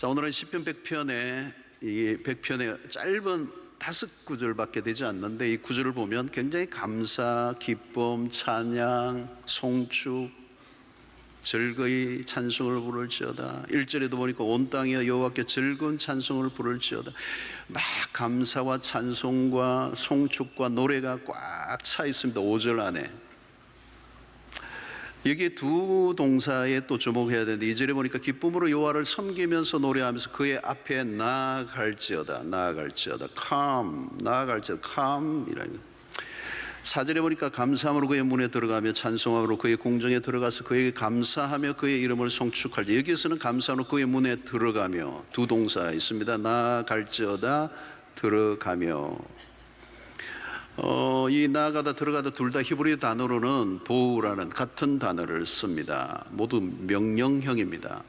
자, 오늘은 시편 100편에 이 100편의 짧은 5구절밖에 되지 않는데 이 구절을 보면 굉장히 감사, 기쁨, 찬양, 송축, 즐거이 찬송을 부를지어다. 1절에도 보니까 온 땅이여 여호와께 즐거운 찬송을 부를지어다. 막 감사와 찬송과 송축과 노래가 꽉 차 있습니다. 5절 안에. 여기에 두 동사에 또 주목해야 되는데 2절에 보니까 기쁨으로 여호와를 섬기면서 노래하면서 그의 앞에 나아갈지어다. come, 나아갈지어다. come 이라는 4절에 보니까 감사함으로 그의 문에 들어가며 찬송함으로 그의 궁정에 들어가서 그에게 감사하며 그의 이름을 송축할지. 여기에서는 감사함으로 그의 문에 들어가며 두 동사 있습니다. 나아갈지어다, 들어가며. 이 나아가다 들어가다 둘 다 히브리 단어로는 보우라는 같은 단어를 씁니다. 모두 명령형입니다.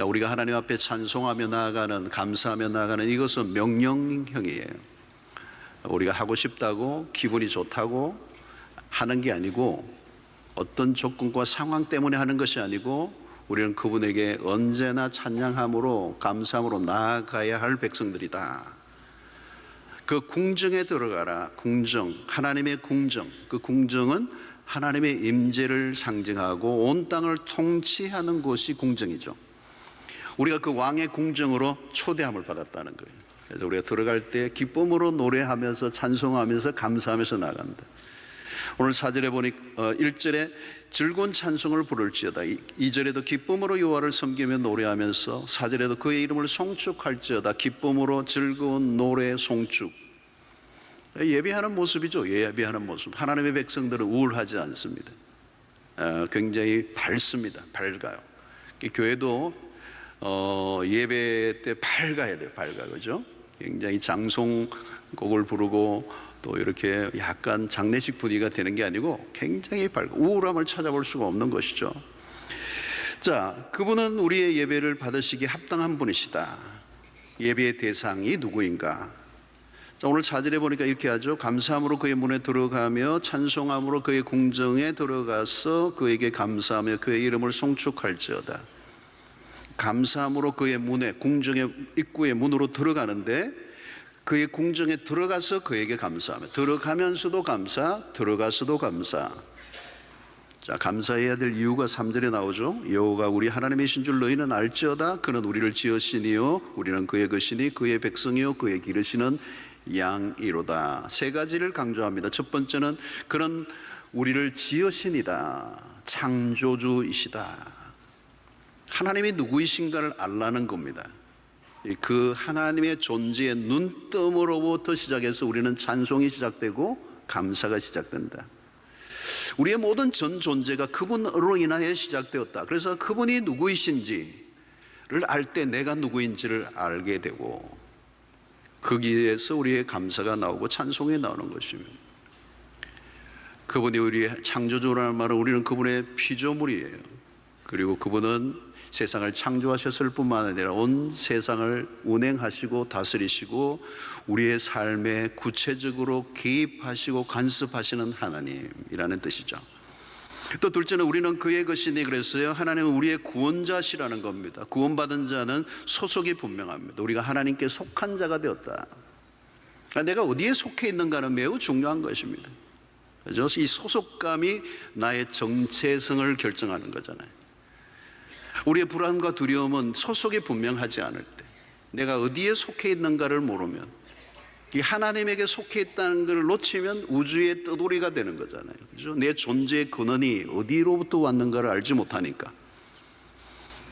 우리가 하나님 앞에 찬송하며 나아가는, 감사하며 나아가는 이것은 명령형이에요. 우리가 하고 싶다고 기분이 좋다고 하는 게 아니고 어떤 조건과 상황 때문에 하는 것이 아니고 우리는 그분에게 언제나 찬양함으로 감사함으로 나아가야 할 백성들이다. 그 궁정에 들어가라. 궁정, 하나님의 궁정. 그 궁정은 하나님의 임재를 상징하고 온 땅을 통치하는 곳이 궁정이죠. 우리가 그 왕의 궁정으로 초대함을 받았다는 거예요. 그래서 우리가 들어갈 때 기쁨으로 노래하면서 찬송하면서 감사하면서 나간다. 오늘 4절에 보니 1절에 즐거운 찬송을 부를지어다. 2절에도 기쁨으로 여호와를 섬기며 노래하면서 4절에도 그의 이름을 송축할지어다. 기쁨으로 즐거운 노래 송축. 예배하는 모습이죠. 예배하는 모습. 하나님의 백성들은 우울하지 않습니다. 굉장히 밝습니다. 밝아요. 교회도 예배 때 밝아야 돼요. 밝아, 그죠? 굉장히 장송곡을 부르고 또 이렇게 약간 장례식 분위기가 되는 게 아니고 굉장히 밝고 우울함을 찾아볼 수가 없는 것이죠. 자, 그분은 우리의 예배를 받으시기에 합당한 분이시다. 예배의 대상이 누구인가? 자, 오늘 4절에 보니까 이렇게 하죠. 감사함으로 그의 문에 들어가며 찬송함으로 그의 궁정에 들어가서 그에게 감사하며 그의 이름을 송축할지어다. 감사함으로 그의 문에, 궁정의 입구의 문으로 들어가는데 그의 궁정에 들어가서 그에게 감사하며, 들어가면서도 감사, 들어가서도 감사. 자, 감사해야 될 이유가 3절에 나오죠. 여호와가 우리 하나님이신 줄 너희는 알지어다. 그는 우리를 지으시니요 우리는 그의 것이니 그의 백성이요 그의 기르시는 양이로다. 세 가지를 강조합니다. 첫 번째는 그는 우리를 지으시니다. 창조주이시다. 하나님이 누구이신가를 알라는 겁니다. 그 하나님의 존재의 눈뜸으로부터 시작해서 우리는 찬송이 시작되고 감사가 시작된다. 우리의 모든 전 존재가 그분으로 인하여 시작되었다. 그래서 그분이 누구이신지를 알 때 내가 누구인지를 알게 되고 거기에서 우리의 감사가 나오고 찬송이 나오는 것입니다. 그분이 우리의 창조주라는 말은 우리는 그분의 피조물이에요. 그리고 그분은 세상을 창조하셨을 뿐만 아니라 온 세상을 운행하시고 다스리시고 우리의 삶에 구체적으로 개입하시고 간섭하시는 하나님이라는 뜻이죠. 또 둘째는 우리는 그의 것이니 그랬어요. 하나님은 우리의 구원자시라는 겁니다. 구원받은 자는 소속이 분명합니다. 우리가 하나님께 속한 자가 되었다. 내가 어디에 속해 있는가는 매우 중요한 것입니다. 그래서 이 소속감이 나의 정체성을 결정하는 거잖아요. 우리의 불안과 두려움은 소속이 분명하지 않을 때, 내가 어디에 속해 있는가를 모르면, 이 하나님에게 속해 있다는 것을 놓치면 우주의 떠돌이가 되는 거잖아요. 그렇죠? 내 존재의 근원이 어디로부터 왔는가를 알지 못하니까.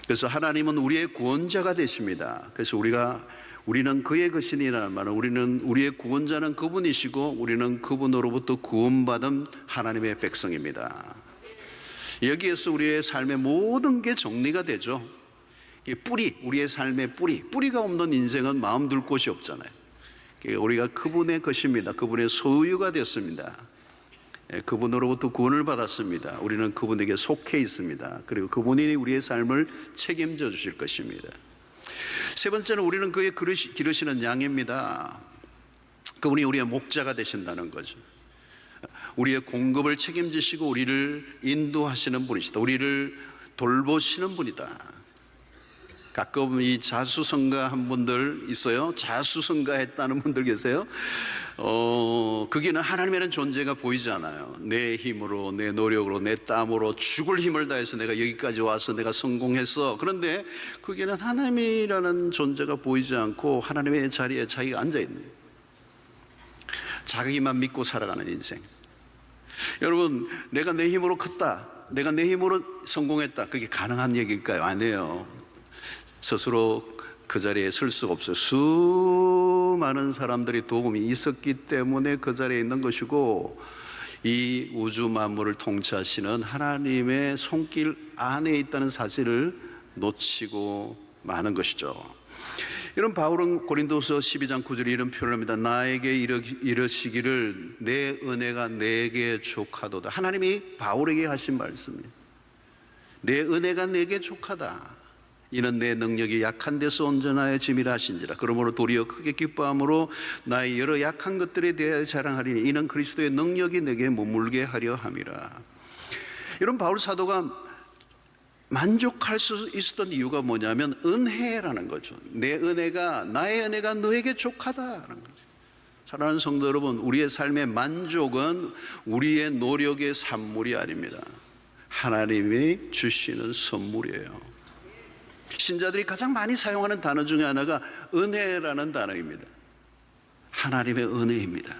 그래서 하나님은 우리의 구원자가 되십니다. 그래서 우리는 그의 것이니라는 말은 우리는 우리의 구원자는 그분이시고 우리는 그분으로부터 구원받은 하나님의 백성입니다. 여기에서 우리의 삶의 모든 게 정리가 되죠. 뿌리, 우리의 삶의 뿌리가 없는 인생은 마음 둘 곳이 없잖아요. 우리가 그분의 것입니다. 그분의 소유가 됐습니다. 그분으로부터 구원을 받았습니다. 우리는 그분에게 속해 있습니다. 그리고 그분이 우리의 삶을 책임져 주실 것입니다. 세 번째는 우리는 그의 기르시는 양입니다. 그분이 우리의 목자가 되신다는 거죠. 우리의 공급을 책임지시고 우리를 인도하시는 분이시다. 우리를 돌보시는 분이다. 가끔 이 자수성가한 분들 있어요. 자수성가했다는 분들 계세요. 그게는 하나님이라는 존재가 보이지 않아요. 내 힘으로, 내 노력으로, 내 땀으로 죽을 힘을 다해서 내가 여기까지 와서 내가 성공했어. 그런데 그게는 하나님이라는 존재가 보이지 않고 하나님의 자리에 자기가 앉아있는 거예요. 자기만 믿고 살아가는 인생. 여러분, 내가 내 힘으로 컸다, 내가 내 힘으로 성공했다, 그게 가능한 얘기일까요? 아니에요. 스스로 그 자리에 설 수가 없어요. 수많은 사람들이 도움이 있었기 때문에 그 자리에 있는 것이고, 이 우주 만물을 통치하시는 하나님의 손길 안에 있다는 사실을 놓치고 마는 것이죠. 이런 바울은 고린도서 12장 9절에 이런 표현을 합니다. 나에게 이르시기를 내 은혜가 내게 족하도다. 하나님이 바울에게 하신 말씀이에요. 내 은혜가 내게 족하다. 이는 내 능력이 약한 데서 온전하여 짐이라 하신지라. 그러므로 도리어 크게 기뻐함으로 나의 여러 약한 것들에 대하여 자랑하리니 이는 그리스도의 능력이 내게 머물게 하려 함이라. 이런 바울 사도가 만족할 수 있었던 이유가 뭐냐면 은혜라는 거죠. 내 은혜가, 나의 은혜가 너에게 족하다라는 거죠. 사랑하는 성도 여러분, 우리의 삶의 만족은 우리의 노력의 산물이 아닙니다. 하나님이 주시는 선물이에요. 신자들이 가장 많이 사용하는 단어 중에 하나가 은혜라는 단어입니다. 하나님의 은혜입니다.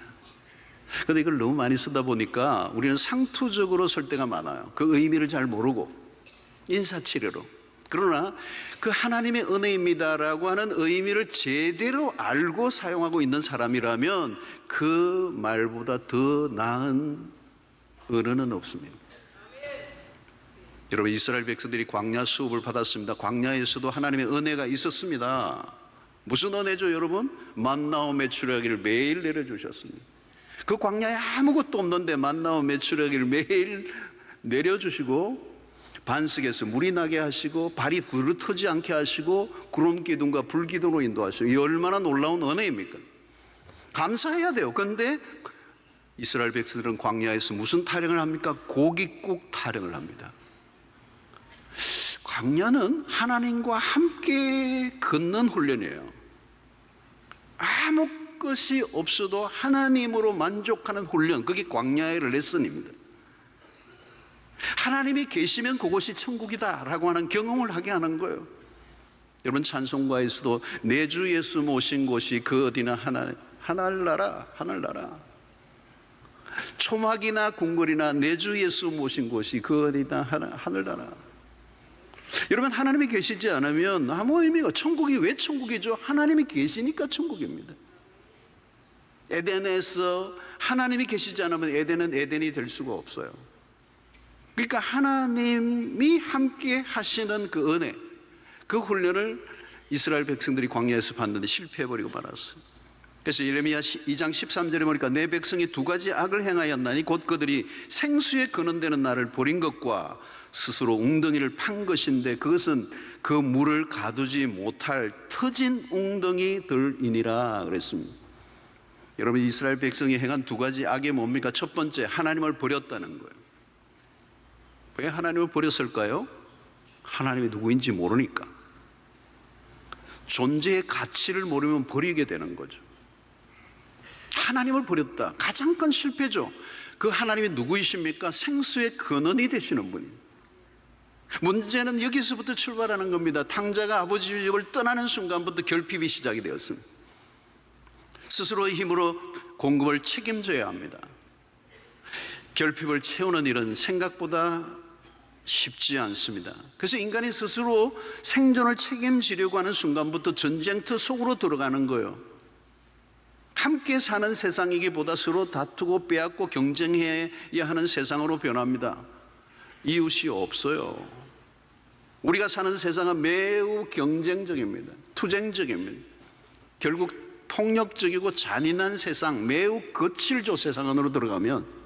그런데 이걸 너무 많이 쓰다 보니까 우리는 상투적으로 쓸 때가 많아요. 그 의미를 잘 모르고 인사치레로. 그러나 그 하나님의 은혜입니다라고 하는 의미를 제대로 알고 사용하고 있는 사람이라면 그 말보다 더 나은 은혜는 없습니다. 여러분, 이스라엘 백성들이 광야 수업을 받았습니다. 광야에서도 하나님의 은혜가 있었습니다. 무슨 은혜죠, 여러분? 만나와 메추라기를 매일 내려주셨습니다. 그 광야에 아무것도 없는데 만나와 메추라기를 매일 내려주시고 반석에서 물이 나게 하시고 발이 부르트지 않게 하시고 구름 기둥과 불 기둥으로 인도하시고, 이 얼마나 놀라운 은혜입니까? 감사해야 돼요. 그런데 이스라엘 백성들은 광야에서 무슨 타령을 합니까? 고깃국 타령을 합니다. 광야는 하나님과 함께 걷는 훈련이에요. 아무 것이 없어도 하나님으로 만족하는 훈련, 그게 광야의 레슨입니다. 하나님이 계시면 그곳이 천국이다 라고 하는 경험을 하게 하는 거예요. 여러분, 찬송가에서도 내 주 예수 모신 곳이 그 어디나 하늘나라, 하늘나라. 초막이나 궁궐이나 내 주 예수 모신 곳이 그 어디나 하늘나라. 여러분, 하나님이 계시지 않으면 아무 의미가, 천국이 왜 천국이죠? 하나님이 계시니까 천국입니다. 에덴에서 하나님이 계시지 않으면 에덴은 에덴이 될 수가 없어요. 그러니까 하나님이 함께 하시는 그 은혜, 그 훈련을 이스라엘 백성들이 광야에서 받는데 실패해버리고 말았어요. 그래서 예레미야 2장 13절에 보니까 내 백성이 두 가지 악을 행하였나니 곧 그들이 생수에 거는 데는 나를 버린 것과 스스로 웅덩이를 판 것인데 그것은 그 물을 가두지 못할 터진 웅덩이들이니라 그랬습니다. 여러분, 이스라엘 백성이 행한 두 가지 악이 뭡니까? 첫 번째, 하나님을 버렸다는 거예요. 왜 하나님을 버렸을까요? 하나님이 누구인지 모르니까. 존재의 가치를 모르면 버리게 되는 거죠. 하나님을 버렸다. 가장 큰 실패죠. 그 하나님이 누구이십니까? 생수의 근원이 되시는 분이에요. 문제는 여기서부터 출발하는 겁니다. 탕자가 아버지 집을 떠나는 순간부터 결핍이 시작이 되었습니다. 스스로의 힘으로 공급을 책임져야 합니다. 결핍을 채우는 일은 생각보다 쉽지 않습니다. 그래서 인간이 스스로 생존을 책임지려고 하는 순간부터 전쟁터 속으로 들어가는 거예요. 함께 사는 세상이기보다 서로 다투고 빼앗고 경쟁해야 하는 세상으로 변합니다. 이웃이 없어요. 우리가 사는 세상은 매우 경쟁적입니다. 투쟁적입니다. 결국 폭력적이고 잔인한 세상, 매우 거칠죠. 세상 안으로 들어가면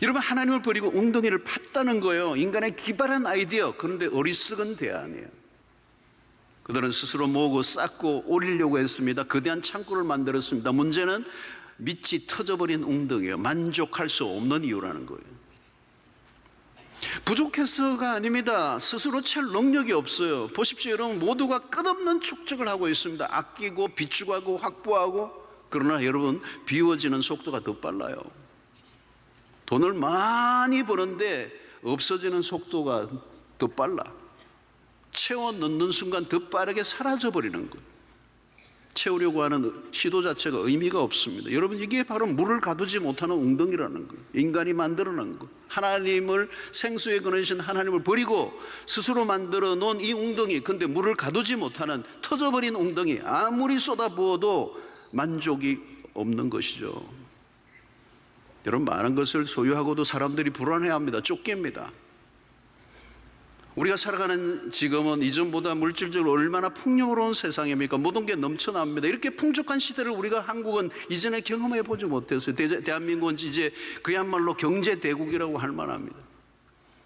여러분, 하나님을 버리고 웅덩이를 팠다는 거예요. 인간의 기발한 아이디어, 그런데 어리석은 대안이에요. 그들은 스스로 모으고 쌓고 오리려고 했습니다. 거대한 창고를 만들었습니다. 문제는 밑이 터져버린 웅덩이에요. 만족할 수 없는 이유라는 거예요. 부족해서가 아닙니다. 스스로 찰 능력이 없어요. 보십시오, 여러분, 모두가 끝없는 축적을 하고 있습니다. 아끼고 비축하고 확보하고. 그러나 여러분, 비워지는 속도가 더 빨라요. 돈을 많이 버는데 없어지는 속도가 더 빨라. 채워 넣는 순간 더 빠르게 사라져 버리는 것. 채우려고 하는 시도 자체가 의미가 없습니다. 여러분, 이게 바로 물을 가두지 못하는 웅덩이라는 거예요. 인간이 만들어 놓은 것. 하나님을, 생수에 거느신 하나님을 버리고 스스로 만들어 놓은 이 웅덩이, 근데 물을 가두지 못하는 터져버린 웅덩이, 아무리 쏟아부어도 만족이 없는 것이죠. 여러분, 많은 것을 소유하고도 사람들이 불안해합니다. 쫓깁니다. 우리가 살아가는 지금은 이전보다 물질적으로 얼마나 풍요로운 세상입니까? 모든 게 넘쳐납니다. 이렇게 풍족한 시대를 우리가 한국은 이전에 경험해 보지 못했어요. 대한민국은 이제 그야말로 경제대국이라고 할 만합니다.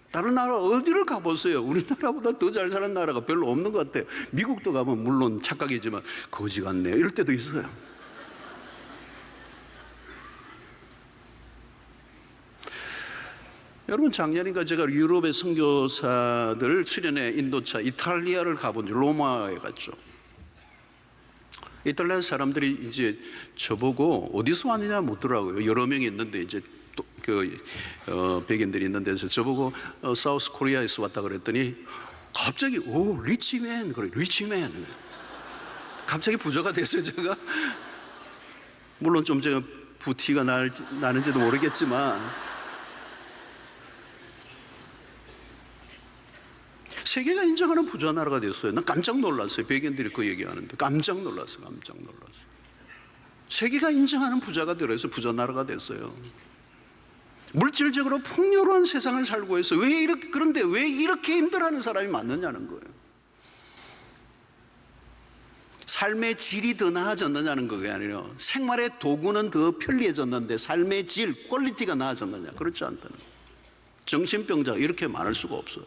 다른 나라 어디를 가보세요. 우리나라보다 더 잘 사는 나라가 별로 없는 것 같아요. 미국도 가면 물론 착각이지만 거지 같네요. 이럴 때도 있어요. 여러분, 작년인가 제가 유럽의 선교사들 수련회 인도차 이탈리아를 가본 지, 로마에 갔죠. 이탈리아 사람들이 이제 저보고 어디서 왔느냐 묻더라고요. 여러 명이 있는데 이제 또 백인들이 있는 데서 저보고 사우스 코리아에서 왔다 그랬더니 갑자기 리치맨 그래, 리치맨. 갑자기 부자가 됐어요, 제가. 물론 좀 제가 부티가 나는지도 모르겠지만 세계가 인정하는 부자 나라가 됐어요. 난 깜짝 놀랐어요. 백인들이 그 얘기하는데 깜짝 놀랐어요. 세계가 인정하는 부자가 되어서 부자 나라가 됐어요. 물질적으로 풍요로운 세상을 살고 있어요. 그런데 왜 이렇게 힘들어하는 사람이 많느냐는 거예요. 삶의 질이 더 나아졌느냐는 그게 아니라 생활의 도구는 더 편리해졌는데 삶의 질, 퀄리티가 나아졌느냐? 그렇지 않다는 거예요. 정신병자가 이렇게 많을 수가 없어요.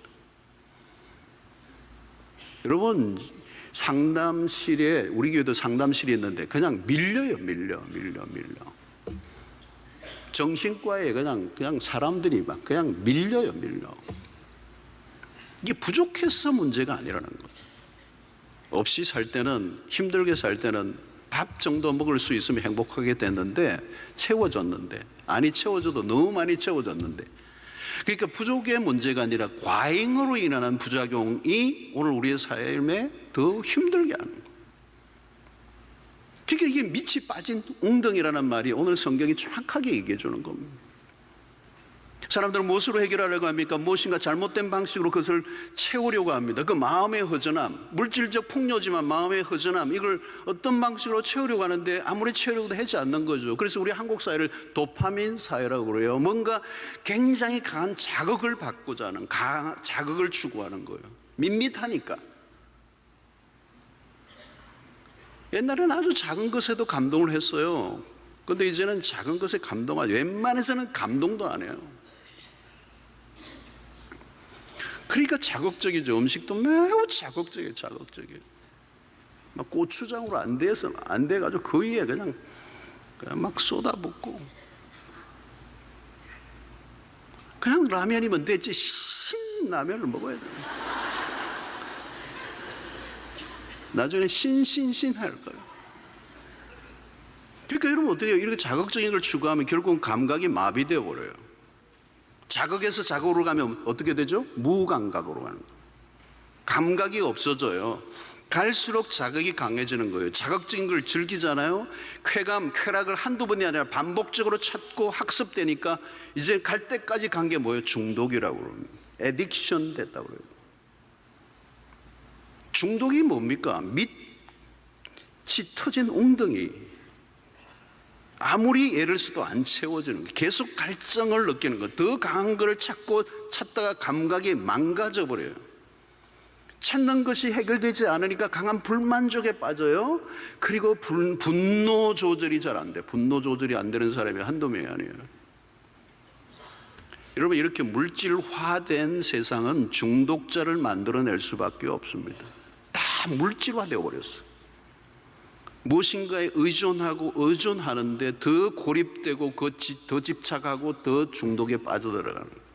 여러분, 상담실에, 우리 교회도 상담실이 있는데 그냥 밀려. 정신과에 그냥 사람들이 막 그냥 밀려. 이게 부족해서 문제가 아니라는 거예요. 없이 살 때는, 힘들게 살 때는 밥 정도 먹을 수 있으면 행복하게 됐는데, 채워졌는데, 아니 채워져도 너무 많이 채워졌는데, 그러니까 부족의 문제가 아니라 과잉으로 일어난 부작용이 오늘 우리의 삶에 더 힘들게 하는 거예요. 그러니까 이게 밑이 빠진 웅덩이라는 말이 오늘 성경이 정확하게 얘기해 주는 겁니다. 사람들은 무엇으로 해결하려고 합니까? 무엇인가 잘못된 방식으로 그것을 채우려고 합니다. 그 마음의 허전함, 물질적 풍요지만 마음의 허전함, 이걸 어떤 방식으로 채우려고 하는데 아무리 채우려고도 하지 않는 거죠. 그래서 우리 한국 사회를 도파민 사회라고 그래요. 뭔가 굉장히 강한 자극을 받고자 하는, 자극을 추구하는 거예요. 밋밋하니까. 옛날에는 아주 작은 것에도 감동을 했어요. 그런데 이제는 작은 것에 감동하지, 웬만해서는 감동도 안 해요. 그러니까 자극적이죠. 음식도 매우 자극적이에요. 막 고추장으로 안 돼가지고 그 위에 그냥 막 쏟아붓고, 그냥 라면이면 되지 신라면을 먹어야 돼요. 나중에 신할 거예요. 그러니까 여러분 어떻게 해요? 이렇게 자극적인 걸 추구하면 결국은 감각이 마비되어 버려요. 자극에서 자극으로 가면 어떻게 되죠? 무감각으로 가는 거예요. 감각이 없어져요. 갈수록 자극이 강해지는 거예요. 자극적인 걸 즐기잖아요. 쾌락을 한두 번이 아니라 반복적으로 찾고 학습되니까 이제 갈 때까지 간 게 뭐예요? 중독이라고 그럽니다. 에딕션 됐다고 그래요. 중독이 뭡니까? 밑이 터진 웅덩이. 아무리 애를 써도 안 채워지는 거, 계속 갈증을 느끼는 거, 더 강한 걸 찾다가 감각이 망가져 버려요. 찾는 것이 해결되지 않으니까 강한 불만족에 빠져요. 그리고 분노 조절이 잘 안 돼. 분노 조절이 안 되는 사람이 한두 명이 아니에요. 여러분, 이렇게 물질화된 세상은 중독자를 만들어낼 수밖에 없습니다. 다 물질화되어 버렸어. 무엇인가에 의존하는데 더 고립되고 더 집착하고 더 중독에 빠져들어가는 거예요.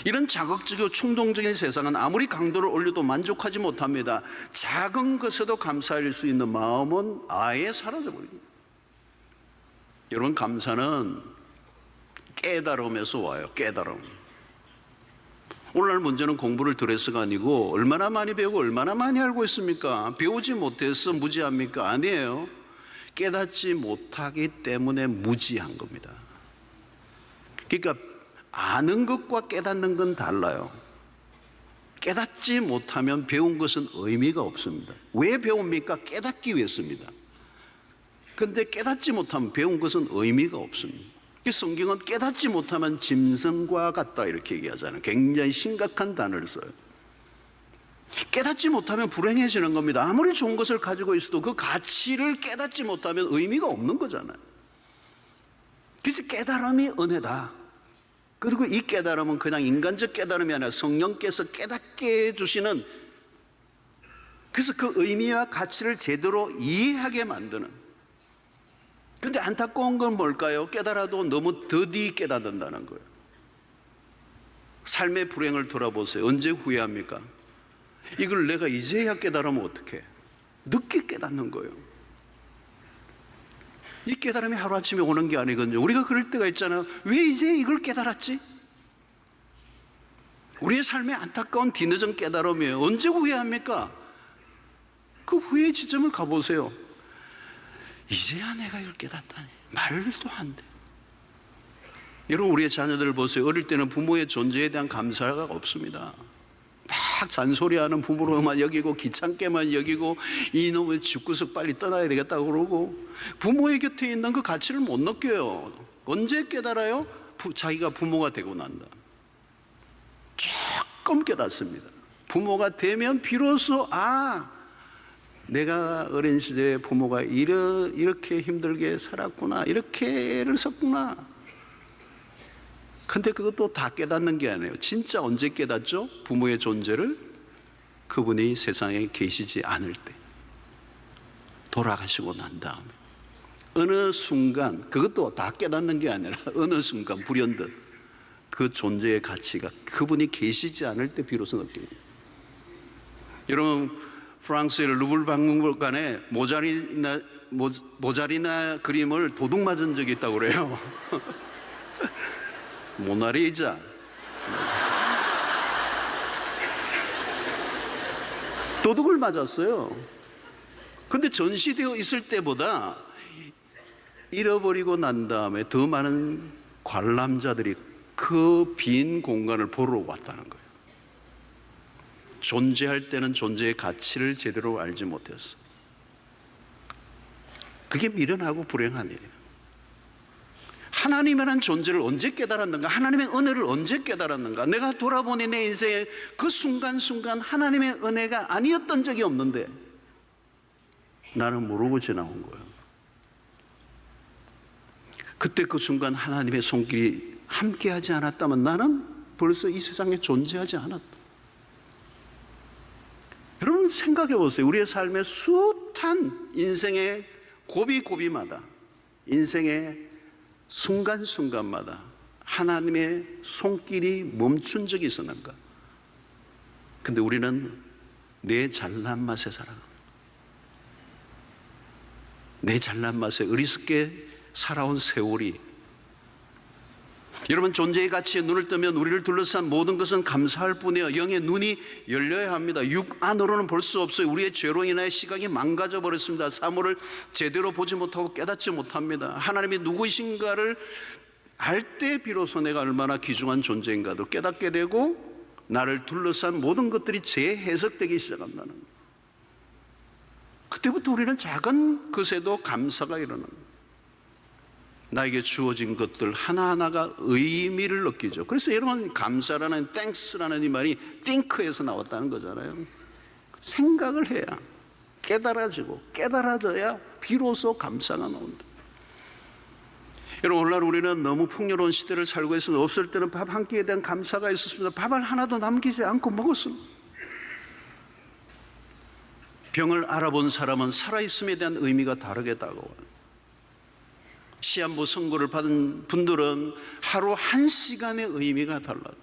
이런 자극적이고 충동적인 세상은 아무리 강도를 올려도 만족하지 못합니다. 작은 것에도 감사할 수 있는 마음은 아예 사라져버립니다. 여러분, 감사는 깨달음에서 와요. 깨달음. 오늘날 문제는 공부를 덜 해서가 아니고 얼마나 많이 배우고 얼마나 많이 알고 있습니까? 배우지 못해서 무지합니까? 아니에요. 깨닫지 못하기 때문에 무지한 겁니다. 그러니까 아는 것과 깨닫는 건 달라요. 깨닫지 못하면 배운 것은 의미가 없습니다. 왜 배웁니까? 깨닫기 위해서입니다. 그런데 깨닫지 못하면 배운 것은 의미가 없습니다. 성경은 깨닫지 못하면 짐승과 같다 이렇게 얘기하잖아요. 굉장히 심각한 단어를 써요. 깨닫지 못하면 불행해지는 겁니다. 아무리 좋은 것을 가지고 있어도 그 가치를 깨닫지 못하면 의미가 없는 거잖아요. 그래서 깨달음이 은혜다. 그리고 이 깨달음은 그냥 인간적 깨달음이 아니라 성령께서 깨닫게 해주시는, 그래서 그 의미와 가치를 제대로 이해하게 만드는. 그런데 안타까운 건 뭘까요? 깨달아도 너무 더디 깨닫는다는 거예요. 삶의 불행을 돌아보세요. 언제 후회합니까? 이걸 내가 이제야 깨달으면 어떡해? 늦게 깨닫는 거예요. 이 깨달음이 하루아침에 오는 게 아니거든요. 우리가 그럴 때가 있잖아요. 왜 이제 이걸 깨달았지? 우리의 삶의 안타까운 뒤늦은 깨달음이에요. 언제 후회합니까? 그 후회의 지점을 가보세요. 이제야 내가 이걸 깨닫다니. 말도 안 돼. 여러분, 우리의 자녀들을 보세요. 어릴 때는 부모의 존재에 대한 감사가 없습니다. 막 잔소리하는 부모로만 여기고 귀찮게만 여기고 이놈의 집구석 빨리 떠나야 되겠다고 그러고 부모의 곁에 있는 그 가치를 못 느껴요. 언제 깨달아요? 자기가 부모가 되고 난다. 조금 깨닫습니다. 부모가 되면 비로소 내가 어린 시절에 부모가 이렇게 힘들게 살았구나, 이렇게 애를 썼구나. 근데 그것도 다 깨닫는 게 아니에요. 진짜 언제 깨닫죠? 부모의 존재를 그분이 세상에 계시지 않을 때, 돌아가시고 난 다음에 어느 순간, 그것도 다 깨닫는 게 아니라 어느 순간 불현듯 그 존재의 가치가 그분이 계시지 않을 때 비로소 느낍니다. 여러분, 프랑스의 루블 박물관에 모자리나 그림을 도둑 맞은 적이 있다고 그래요. 모나리자. 도둑을 맞았어요. 근데 전시되어 있을 때보다 잃어버리고 난 다음에 더 많은 관람자들이 그 빈 공간을 보러 왔다는 거예요. 존재할 때는 존재의 가치를 제대로 알지 못했어. 그게 미련하고 불행한 일이에요. 하나님이라는 존재를 언제 깨달았는가? 하나님의 은혜를 언제 깨달았는가? 내가 돌아보니 내 인생의 그 순간순간 하나님의 은혜가 아니었던 적이 없는데 나는 모르고 지나온 거예요. 그때 그 순간 하나님의 손길이 함께하지 않았다면 나는 벌써 이 세상에 존재하지 않았다. 여러분, 생각해 보세요. 우리의 삶의 숱한 인생의 고비고비마다, 인생의 순간순간마다 하나님의 손길이 멈춘 적이 있었는가? 근데 우리는 내 잘난 맛에 살아갑니다. 내 잘난 맛에 어리석게 살아온 세월이, 여러분, 존재의 가치에 눈을 뜨면 우리를 둘러싼 모든 것은 감사할 뿐이에요. 영의 눈이 열려야 합니다. 육 안으로는 볼 수 없어요. 우리의 죄로 인하여 시각이 망가져 버렸습니다. 사물을 제대로 보지 못하고 깨닫지 못합니다. 하나님이 누구이신가를 알 때 비로소 내가 얼마나 귀중한 존재인가도 깨닫게 되고 나를 둘러싼 모든 것들이 재해석되기 시작한다는 거예요. 그때부터 우리는 작은 것에도 감사가 일어납니다. 나에게 주어진 것들 하나하나가 의미를 느끼죠. 그래서 여러분, 감사라는 땡스라는 이 말이 think에서 나왔다는 거잖아요. 생각을 해야 깨달아지고 깨달아져야 비로소 감사가 나온다. 여러분, 오늘날 우리는 너무 풍요로운 시대를 살고 있습니다. 없을 때는 밥 한 끼에 대한 감사가 있었습니다. 밥을 하나도 남기지 않고 먹었습니다. 병을 알아본 사람은 살아있음에 대한 의미가 다르게 다가와요. 시한부 선고를 받은 분들은 하루 1시간의 의미가 달라요.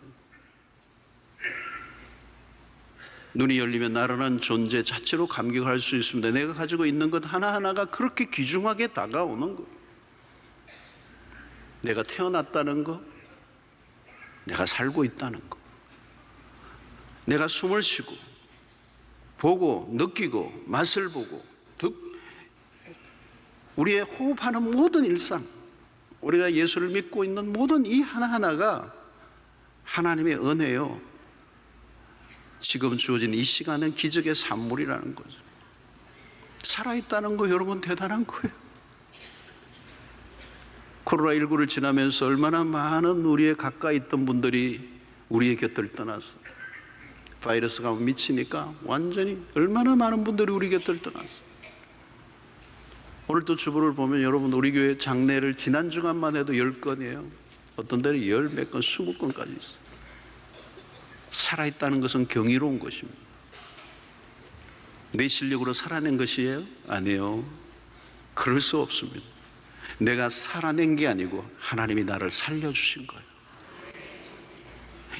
눈이 열리면 나라는 존재 자체로 감격할 수 있습니다. 내가 가지고 있는 것 하나하나가 그렇게 귀중하게 다가오는 것. 내가 태어났다는 것, 내가 살고 있다는 것, 내가 숨을 쉬고 보고 느끼고 맛을 보고 우리의 호흡하는 모든 일상, 우리가 예수를 믿고 있는 모든 이 하나하나가 하나님의 은혜요. 지금 주어진 이 시간은 기적의 산물이라는 거죠. 살아있다는 거 여러분 대단한 거예요. 코로나19를 지나면서 얼마나 많은 우리의 가까이 있던 분들이 우리의 곁을 떠났어요. 바이러스가 미치니까 완전히 얼마나 많은 분들이 우리 곁을 떠났어요. 오늘 또 주보를 보면 여러분 우리 교회 장례를 지난 주간만 해도 10건이에요. 어떤 데는 10몇 건, 20건까지 있어요. 살아있다는 것은 경이로운 것입니다. 내 실력으로 살아낸 것이에요? 아니에요. 그럴 수 없습니다. 내가 살아낸 게 아니고 하나님이 나를 살려주신 거예요.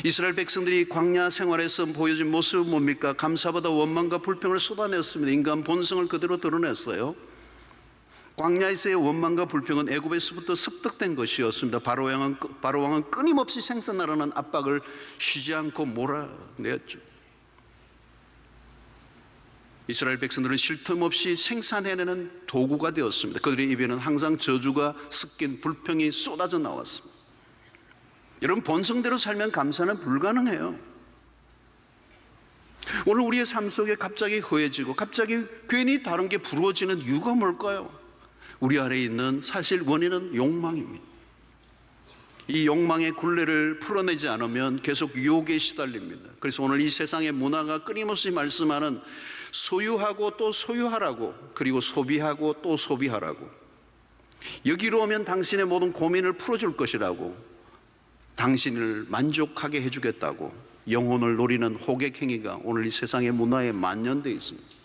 이스라엘 백성들이 광야 생활에서 보여준 모습은 뭡니까? 감사보다 원망과 불평을 쏟아냈습니다. 인간 본성을 그대로 드러냈어요. 광야에서의 원망과 불평은 애굽에서부터 습득된 것이었습니다. 바로 왕은 끊임없이 생산하라는 압박을 쉬지 않고 몰아내었죠. 이스라엘 백성들은 쉴 틈 없이 생산해내는 도구가 되었습니다. 그들의 입에는 항상 저주가 섞인 불평이 쏟아져 나왔습니다. 여러분, 본성대로 살면 감사는 불가능해요. 오늘 우리의 삶 속에 갑자기 허해지고 갑자기 괜히 다른 게 부러워지는 이유가 뭘까요? 우리 안에 있는 사실 원인은 욕망입니다. 이 욕망의 굴레를 풀어내지 않으면 계속 유혹에 시달립니다. 그래서 오늘 이 세상의 문화가 끊임없이 말씀하는 소유하고 또 소유하라고, 그리고 소비하고 또 소비하라고, 여기로 오면 당신의 모든 고민을 풀어줄 것이라고, 당신을 만족하게 해주겠다고 영혼을 노리는 호객행위가 오늘 이 세상의 문화에 만연되어 있습니다.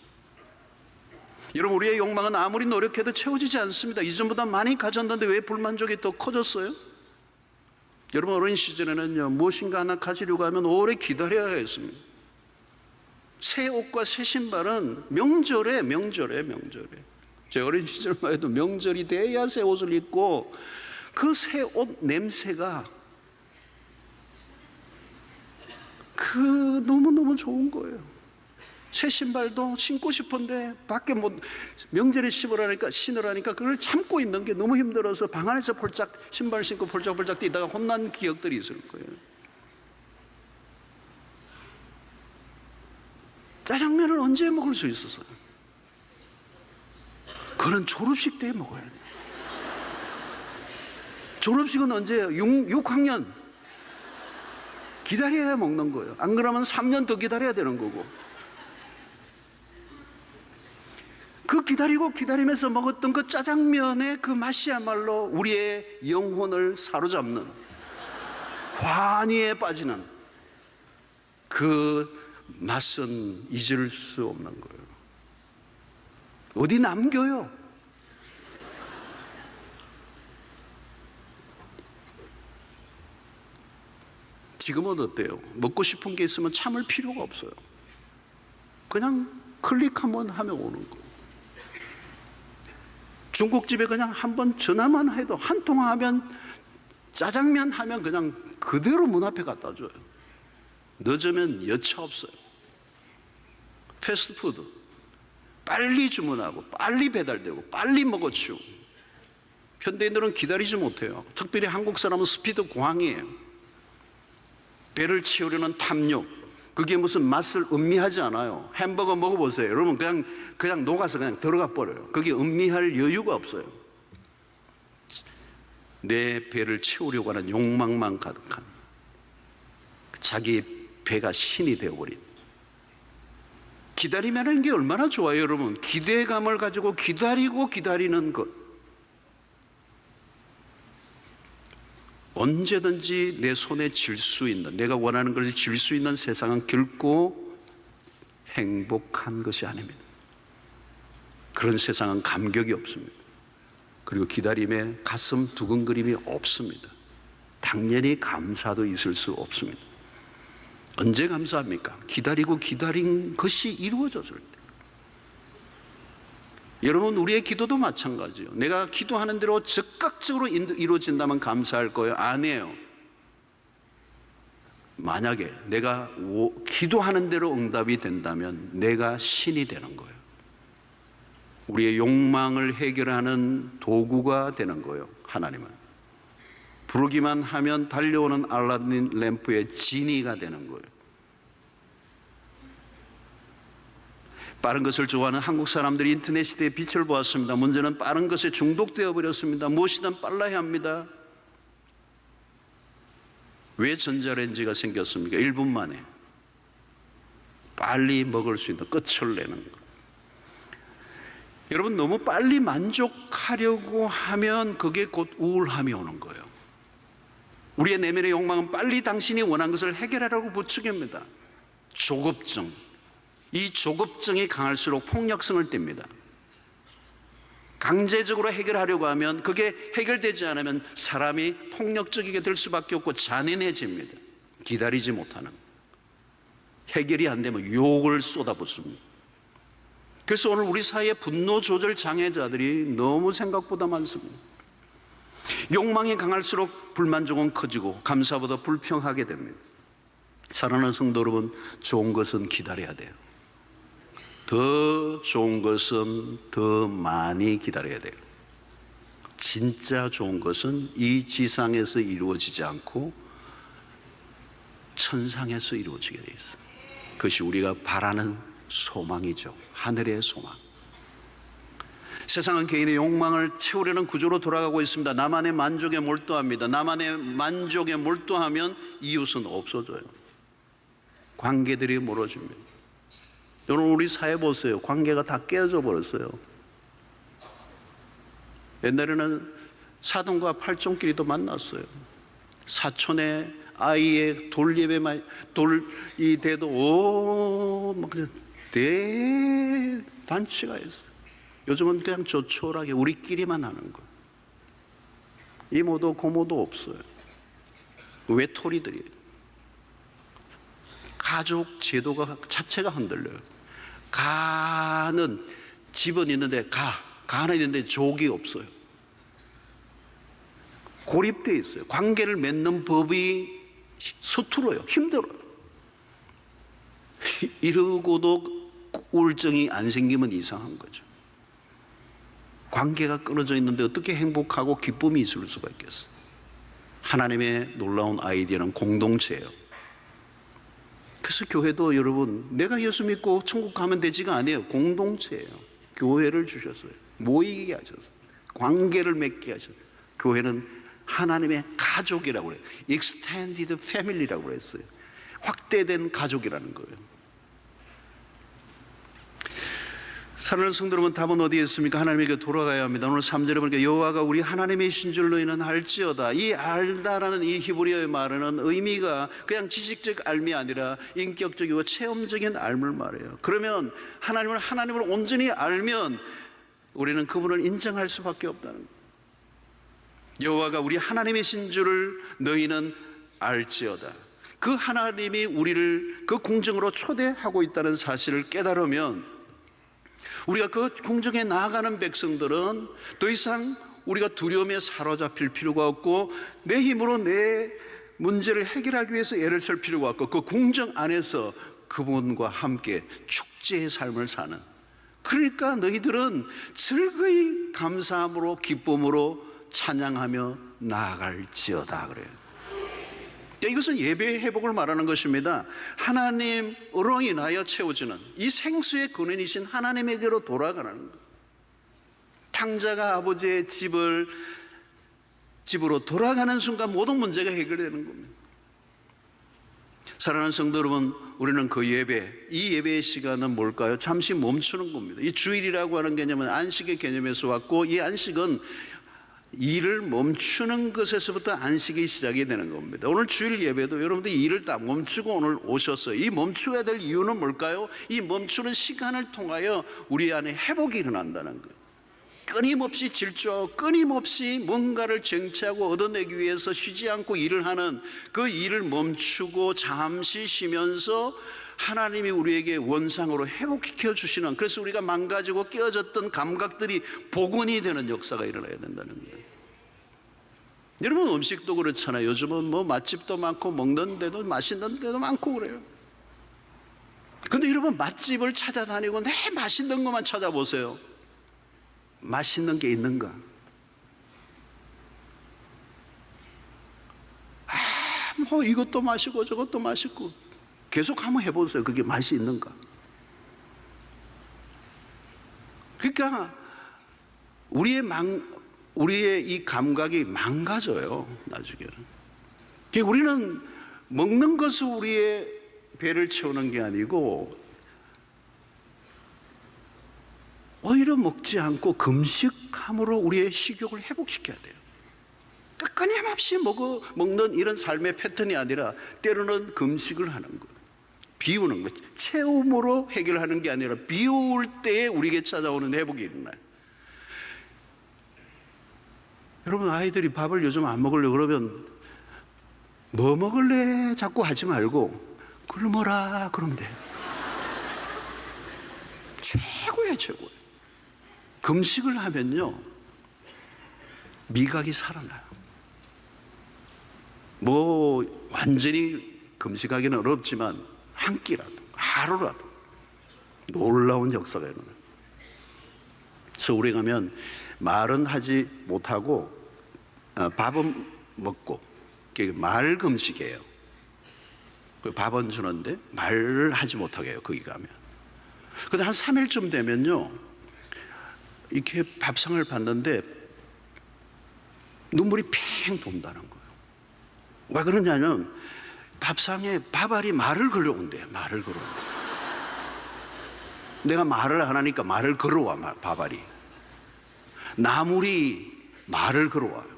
여러분, 우리의 욕망은 아무리 노력해도 채워지지 않습니다. 이전보다 많이 가졌는데 왜 불만족이 더 커졌어요? 여러분, 어린 시절에는요, 무엇인가 하나 가지려고 하면 오래 기다려야 했습니다. 새 옷과 새 신발은 명절에 제 어린 시절만 해도 명절이 돼야 새 옷을 입고 그 새 옷 냄새가 너무너무 좋은 거예요. 새 신발도 신고 싶은데 밖에 명절에 신으라니까 그걸 참고 있는 게 너무 힘들어서 방 안에서 신발 신고 폴짝폴짝 뛰다가 혼난 기억들이 있을 거예요. 짜장면을 언제 먹을 수 있었어요? 그런 졸업식 때 먹어야 돼요. 졸업식은 언제예요? 6학년 기다려야 먹는 거예요. 안 그러면 3년 더 기다려야 되는 거고, 그 기다리면서 먹었던 그 짜장면의 그 맛이야말로 우리의 영혼을 사로잡는, 환희에 빠지는 그 맛은 잊을 수 없는 거예요. 어디 남겨요? 지금은 어때요? 먹고 싶은 게 있으면 참을 필요가 없어요. 그냥 클릭 한번 하면 오는 거. 중국집에 그냥 한번 전화만 해도 한 통화하면, 짜장면 하면 그냥 그대로 문 앞에 갖다 줘요. 늦으면 여차 없어요. 패스트푸드 빨리 주문하고 빨리 배달되고 빨리 먹어치우고, 현대인들은 기다리지 못해요. 특별히 한국 사람은 스피드 공항이에요. 배를 채우려는 탐욕, 그게 무슨 맛을 음미하지 않아요. 햄버거 먹어보세요. 여러분, 그냥 녹아서 그냥 들어가 버려요. 그게 음미할 여유가 없어요. 내 배를 채우려고 하는 욕망만 가득한, 자기 배가 신이 되어버린. 기다리면 게 얼마나 좋아요, 여러분. 기대감을 가지고 기다리는 것. 언제든지 내 손에 쥘 수 있는, 내가 원하는 것을 쥘 수 있는 세상은 결코 행복한 것이 아닙니다. 그런 세상은 감격이 없습니다. 그리고 기다림에 가슴 두근거림이 없습니다. 당연히 감사도 있을 수 없습니다. 언제 감사합니까? 기다리고 기다린 것이 이루어졌을 때. 여러분, 우리의 기도도 마찬가지예요. 내가 기도하는 대로 즉각적으로 이루어진다면 감사할 거예요? 아니에요. 만약에 내가 기도하는 대로 응답이 된다면 내가 신이 되는 거예요. 우리의 욕망을 해결하는 도구가 되는 거예요. 하나님은 부르기만 하면 달려오는 알라딘 램프의 지니가 되는 거예요. 빠른 것을 좋아하는 한국 사람들이 인터넷 시대의 빛을 보았습니다. 문제는 빠른 것에 중독되어 버렸습니다. 무엇이든 빨라야 합니다. 왜 전자레인지가 생겼습니까? 1분 만에 빨리 먹을 수 있는, 끝을 내는 것. 여러분, 너무 빨리 만족하려고 하면 그게 곧 우울함이 오는 거예요. 우리의 내면의 욕망은 빨리 당신이 원한 것을 해결하라고 부추깁니다. 조급증. 이 조급증이 강할수록 폭력성을 띱니다. 강제적으로 해결하려고 하면 그게 해결되지 않으면 사람이 폭력적이게 될 수밖에 없고 잔인해집니다. 기다리지 못하는, 해결이 안 되면 욕을 쏟아붓습니다. 그래서 오늘 우리 사이에 분노 조절 장애자들이 너무 생각보다 많습니다. 욕망이 강할수록 불만족은 커지고 감사보다 불평하게 됩니다. 사랑하는 성도 여러분, 좋은 것은 기다려야 돼요. 더 좋은 것은 더 많이 기다려야 돼요. 진짜 좋은 것은 이 지상에서 이루어지지 않고 천상에서 이루어지게 돼 있어요. 그것이 우리가 바라는 소망이죠. 하늘의 소망. 세상은 개인의 욕망을 채우려는 구조로 돌아가고 있습니다. 나만의 만족에 몰두합니다. 나만의 만족에 몰두하면 이웃은 없어져요. 관계들이 멀어집니다. 여러분, 우리 사회 보세요. 관계가 다 깨어져 버렸어요. 옛날에는 사돈과 팔촌끼리도 만났어요. 사촌의 아이의 돌예배만 돌이 돼도 막 대단치가 있어요. 요즘은 그냥 조촐하게 우리끼리만 하는 거예요. 이모도 고모도 없어요. 외톨이들이에요. 가족 제도가 자체가 흔들려요. 가는 집은 있는데 가는 있는데 족이 없어요. 고립되어 있어요. 관계를 맺는 법이 서툴어요. 힘들어요. 이러고도 우울증이 안 생기면 이상한 거죠. 관계가 끊어져 있는데 어떻게 행복하고 기쁨이 있을 수가 있겠어요? 하나님의 놀라운 아이디어는 공동체예요. 그래서 교회도 여러분, 내가 예수 믿고 천국 가면 되지가 아니에요. 공동체예요. 교회를 주셨어요. 모이게 하셨어요. 관계를 맺게 하셨어요. 교회는 하나님의 가족이라고 그래요. Extended Family라고 그랬어요. 확대된 가족이라는 거예요. 사랑하는 성도 여러분, 답은 어디에 있습니까? 하나님에게 돌아가야 합니다. 오늘 3절에 보니까 여호와가 우리 하나님이신 줄 너희는 알지어다. 이 알다라는 이 히브리어의 말은 의미가 그냥 지식적 알미 아니라 인격적이고 체험적인 알을 말해요. 그러면 하나님을 하나님으로 온전히 알면 우리는 그분을 인정할 수밖에 없다는 거예요. 여호와가 우리 하나님이신 줄을 너희는 알지어다. 그 하나님이 우리를 그 궁정으로 초대하고 있다는 사실을 깨달으면 우리가 그 궁정에 나아가는 백성들은 더 이상 우리가 두려움에 사로잡힐 필요가 없고 내 힘으로 내 문제를 해결하기 위해서 애를 쓸 필요가 없고 그 궁정 안에서 그분과 함께 축제의 삶을 사는, 그러니까 너희들은 즐거이 감사함으로 기쁨으로 찬양하며 나아갈지어다 그래요. 이것은 예배의 회복을 말하는 것입니다. 하나님으로 인하여 채워지는 이 생수의 근원이신 하나님에게로 돌아가는 것. 탕자가 아버지의 집으로 돌아가는 순간 모든 문제가 해결되는 겁니다. 사랑하는 성도 여러분, 우리는 그 예배, 이 예배의 시간은 뭘까요? 잠시 멈추는 겁니다. 이 주일이라고 하는 개념은 안식의 개념에서 왔고, 이 안식은 일을 멈추는 것에서부터 안식이 시작이 되는 겁니다. 오늘 주일 예배도 여러분들이 일을 딱 멈추고 오늘 오셨어요. 이 멈춰야 될 이유는 뭘까요? 이 멈추는 시간을 통하여 우리 안에 회복이 일어난다는 거예요. 끊임없이 질주하고 끊임없이 뭔가를 쟁취하고 얻어내기 위해서 쉬지 않고 일을 하는 그 일을 멈추고 잠시 쉬면서 하나님이 우리에게 원상으로 회복시켜 주시는, 그래서 우리가 망가지고 깨어졌던 감각들이 복원이 되는 역사가 일어나야 된다는 거예요. 여러분, 음식도 그렇잖아요. 요즘은 뭐 맛집도 많고 먹는 데도 맛있는 데도 많고 그래요. 근데 여러분, 맛집을 찾아다니고 내 맛있는 것만 찾아보세요. 맛있는 게 있는가? 뭐 이것도 맛있고 저것도 맛있고 계속 한번 해보세요. 그게 맛이 있는가? 그러니까 우리의 이 감각이 망가져요, 나중에는. 그러니까 우리는 먹는 것을 우리의 배를 채우는 게 아니고 오히려 먹지 않고 금식함으로 우리의 식욕을 회복시켜야 돼요. 끊임없이 먹는 이런 삶의 패턴이 아니라 때로는 금식을 하는 거예요. 비우는 거죠. 채움으로 해결하는 게 아니라 비울 때에 우리에게 찾아오는 회복이 일어나요. 여러분, 아이들이 밥을 요즘 안 먹으려고 그러면 뭐 먹을래? 자꾸 하지 말고 굶어라 그러면 돼요. 최고예요, 최고예요. 금식을 하면요, 미각이 살아나요. 뭐 완전히 금식하기는 어렵지만 한 끼라도, 하루라도 놀라운 역사가 일어나요. 서울에 가면 말은 하지 못하고 밥은 먹고, 말 금식이에요. 밥은 주는데 말을 하지 못하게 해요, 거기 가면. 근데 한 3일쯤 되면요, 이렇게 밥상을 봤는데 눈물이 팽 돈다는 거예요. 왜 그러냐면 밥상에 밥알이 말을 걸어온대요. 말을 걸어온대. 내가 말을 안 하니까 말을 걸어와, 밥알이. 나물이 말을 걸어와요.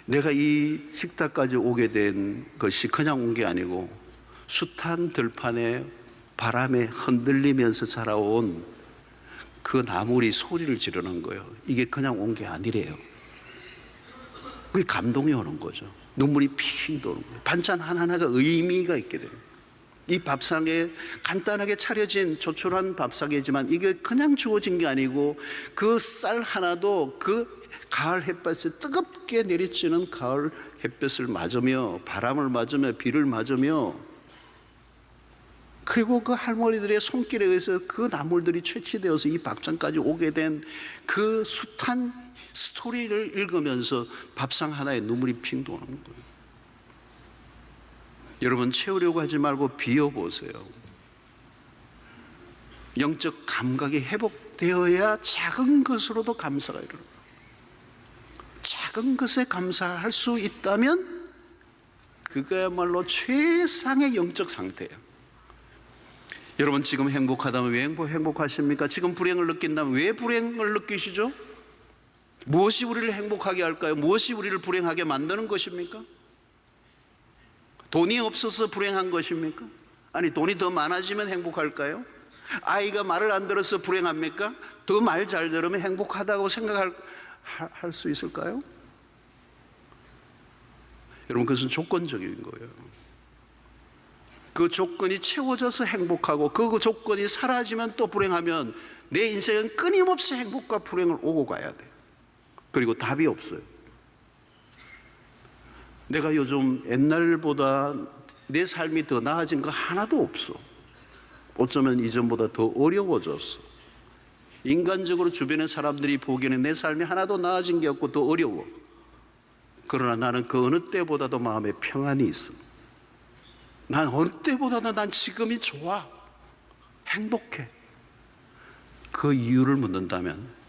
내가 이 식탁까지 오게 된 것이 그냥 온 게 아니고 숱한 들판에 바람에 흔들리면서 자라온 그 나물이 소리를 지르는 거예요. 이게 그냥 온 게 아니래요. 그게 감동이 오는 거죠. 눈물이 핑 도는 거예요. 반찬 하나하나가 의미가 있게 돼요. 이 밥상에 간단하게 차려진 조촐한 밥상이지만 이게 그냥 주어진 게 아니고 그 쌀 하나도 그 가을 햇볕에 뜨겁게 내리치는 가을 햇볕을 맞으며 바람을 맞으며 비를 맞으며, 그리고 그 할머니들의 손길에 의해서 그 나물들이 채취되어서 이 밥상까지 오게 된 그 숱한 스토리를 읽으면서 밥상 하나에 눈물이 핑 도는 거예요. 여러분, 채우려고 하지 말고 비워보세요. 영적 감각이 회복되어야 작은 것으로도 감사가 일어나요. 작은 것에 감사할 수 있다면 그거야말로 최상의 영적 상태예요. 여러분, 지금 행복하다면 왜 행복하십니까? 지금 불행을 느낀다면 왜 불행을 느끼시죠? 무엇이 우리를 행복하게 할까요? 무엇이 우리를 불행하게 만드는 것입니까? 돈이 없어서 불행한 것입니까? 아니, 돈이 더 많아지면 행복할까요? 아이가 말을 안 들어서 불행합니까? 더 말 잘 들으면 행복하다고 생각할 수 있을까요? 여러분, 그것은 조건적인 거예요. 그 조건이 채워져서 행복하고 그 조건이 사라지면 또 불행하면 내 인생은 끊임없이 행복과 불행을 오고 가야 돼요. 그리고 답이 없어요. 내가 요즘 옛날보다 내 삶이 더 나아진 거 하나도 없어. 어쩌면 이전보다 더 어려워졌어. 인간적으로 주변의 사람들이 보기에는 내 삶이 하나도 나아진 게 없고 더 어려워. 그러나 나는 그 어느 때보다도 마음에 평안이 있어. 난 어느 때보다도 난 지금이 좋아. 행복해. 그 이유를 묻는다면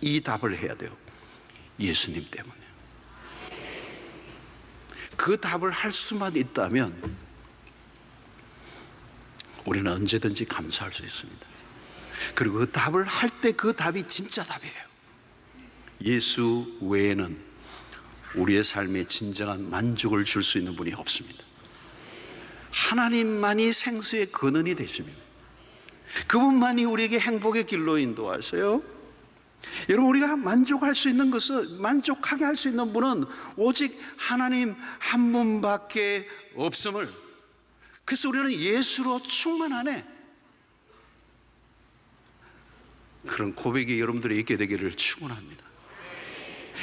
이 답을 해야 돼요. 예수님 때문에. 그 답을 할 수만 있다면 우리는 언제든지 감사할 수 있습니다. 그리고 그 답을 할 때 그 답이 진짜 답이에요. 예수 외에는 우리의 삶에 진정한 만족을 줄 수 있는 분이 없습니다. 하나님만이 생수의 근원이 되십니다. 그분만이 우리에게 행복의 길로 인도하세요. 여러분, 우리가 만족할 수 있는 것은, 만족하게 할 수 있는 분은 오직 하나님 한 분밖에 없음을, 그래서 우리는 예수로 충만하네, 그런 고백이 여러분들이 있게 되기를 축원합니다.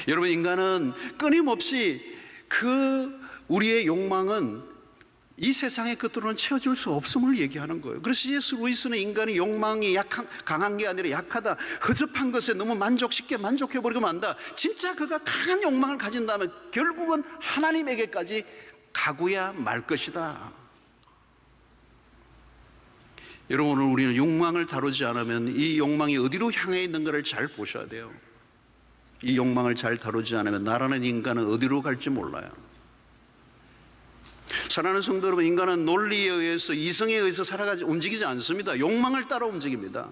여러분, 인간은 끊임없이 우리의 욕망은 이 세상의 것들로는 채워줄 수 없음을 얘기하는 거예요. 그래서 C.S. 루이스는 인간의 욕망이 강한 게 아니라 약하다, 허접한 것에 너무 쉽게 만족해버리고 만다. 진짜 그가 강한 욕망을 가진다면 결국은 하나님에게까지 가고야 말 것이다. 여러분, 오늘 우리는 욕망을 다루지 않으면 이 욕망이 어디로 향해 있는가를 잘 보셔야 돼요. 이 욕망을 잘 다루지 않으면 나라는 인간은 어디로 갈지 몰라요. 사랑하는 성도 여러분, 인간은 논리에 의해서, 이성에 의해서 움직이지 않습니다. 욕망을 따라 움직입니다.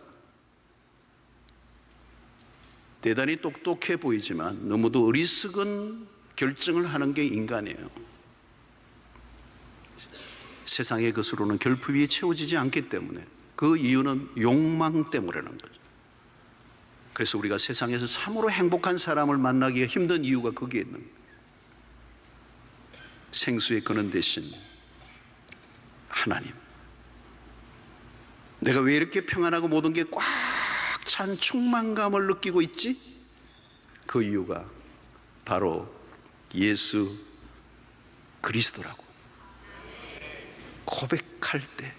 대단히 똑똑해 보이지만 너무도 어리석은 결정을 하는 게 인간이에요. 세상의 것으로는 결핍이 채워지지 않기 때문에, 그 이유는 욕망 때문이라는 거죠. 그래서 우리가 세상에서 참으로 행복한 사람을 만나기가 힘든 이유가 거기에 있는 거예요. 생수의 근원 대신 하나님, 내가 왜 이렇게 평안하고 모든 게 꽉 찬 충만감을 느끼고 있지? 그 이유가 바로 예수 그리스도라고 고백할 때,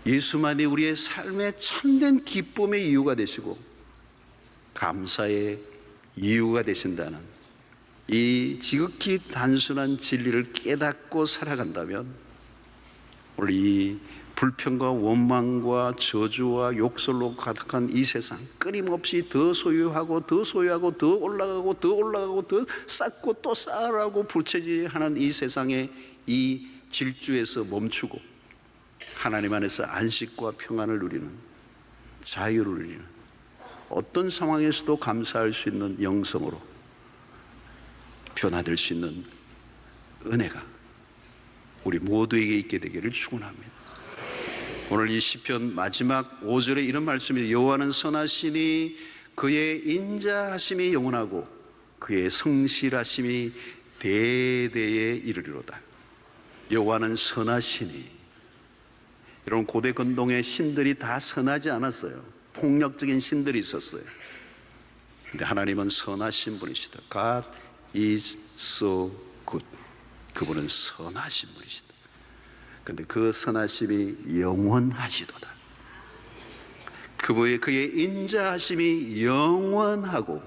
예수만이 우리의 삶의 참된 기쁨의 이유가 되시고 감사의 이유가 되신다는 이 지극히 단순한 진리를 깨닫고 살아간다면, 오늘 이 불평과 원망과 저주와 욕설로 가득한 이 세상, 끊임없이 더 소유하고 더 소유하고 더 올라가고 더 올라가고 더 쌓고 또 쌓으라고 부채질하는 이 세상의 이 질주에서 멈추고 하나님 안에서 안식과 평안을 누리는, 자유를 누리는, 어떤 상황에서도 감사할 수 있는 영성으로 변화될 수 있는 은혜가 우리 모두에게 있게 되기를 축원합니다. 오늘 이 시편 마지막 5절에 이런 말씀이, 여호와는 선하시니 그의 인자하심이 영원하고 그의 성실하심이 대대에 이르리로다. 여호와는 선하시니, 여러분, 고대 근동의 신들이 다 선하지 않았어요. 폭력적인 신들이 있었어요. 근데 하나님은 선하신 분이시다. God is so good. 그분은 선하신 분이시다. 근데 그 선하심이 영원하시도다. 그의 인자하심이 영원하고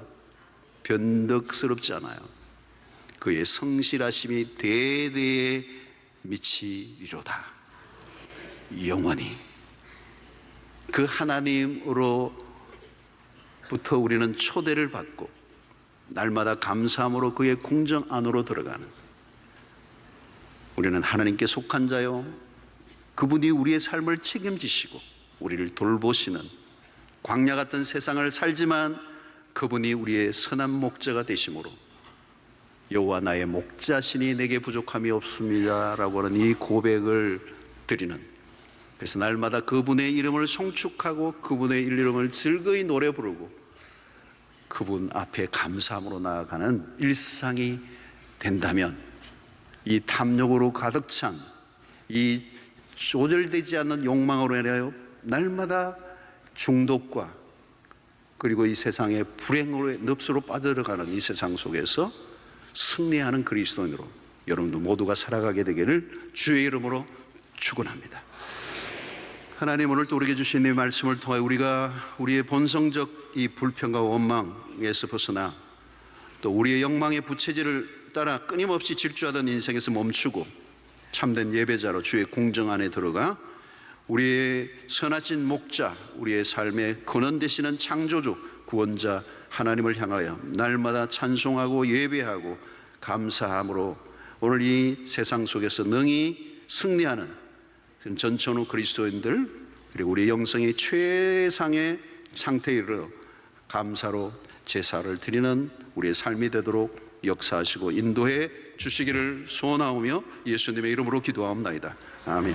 변덕스럽지 않아요. 그의 성실하심이 대대에 미치리로다. 영원히 그 하나님으로부터 우리는 초대를 받고 날마다 감사함으로 그의 궁정 안으로 들어가는, 우리는 하나님께 속한 자요, 그분이 우리의 삶을 책임지시고 우리를 돌보시는 광야 같은 세상을 살지만 그분이 우리의 선한 목자가 되심으로, 여호와 나의 목자시니 내게 부족함이 없습니다 라고 하는 이 고백을 드리는, 그래서 날마다 그분의 이름을 송축하고 그분의 이름을 즐거이 노래 부르고 그분 앞에 감사함으로 나아가는 일상이 된다면, 이 탐욕으로 가득 찬 이 조절되지 않는 욕망으로 인하여 날마다 중독과 그리고 이 세상의 불행으로 늪으로 빠져들어가는 이 세상 속에서 승리하는 그리스도인으로 여러분도 모두가 살아가게 되기를 주의 이름으로 축원합니다. 하나님, 오늘 또 우리에게 주신 이 말씀을 통해 우리가 우리의 본성적 이 불평과 원망에서 벗어나 또 우리의 욕망의 부채질을 따라 끊임없이 질주하던 인생에서 멈추고 참된 예배자로 주의 궁정 안에 들어가 우리의 선하신 목자, 우리의 삶의 근원 되시는 창조주, 구원자 하나님을 향하여 날마다 찬송하고 예배하고 감사함으로 오늘 이 세상 속에서 능히 승리하는 전천후 그리스도인들, 그리고 우리 영성의 최상의 상태에 이르러 감사로 제사를 드리는 우리의 삶이 되도록 역사하시고 인도해 주시기를 소원하오며 예수님의 이름으로 기도하옵나이다. 아멘.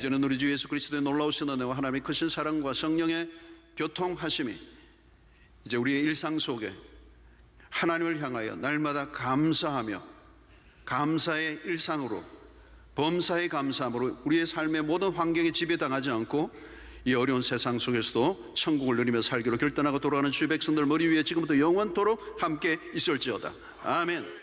이제는 우리 주 예수 그리스도의 놀라우신 은혜와 하나님의 크신 사랑과 성령의 교통하심이 이제 우리의 일상 속에 하나님을 향하여 날마다 감사하며 감사의 일상으로, 범사의 감사함으로 우리의 삶의 모든 환경에 지배당하지 않고 이 어려운 세상 속에서도 천국을 누리며 살기로 결단하고 돌아가는 주의 백성들 머리 위에 지금부터 영원토록 함께 있을지어다. 아멘.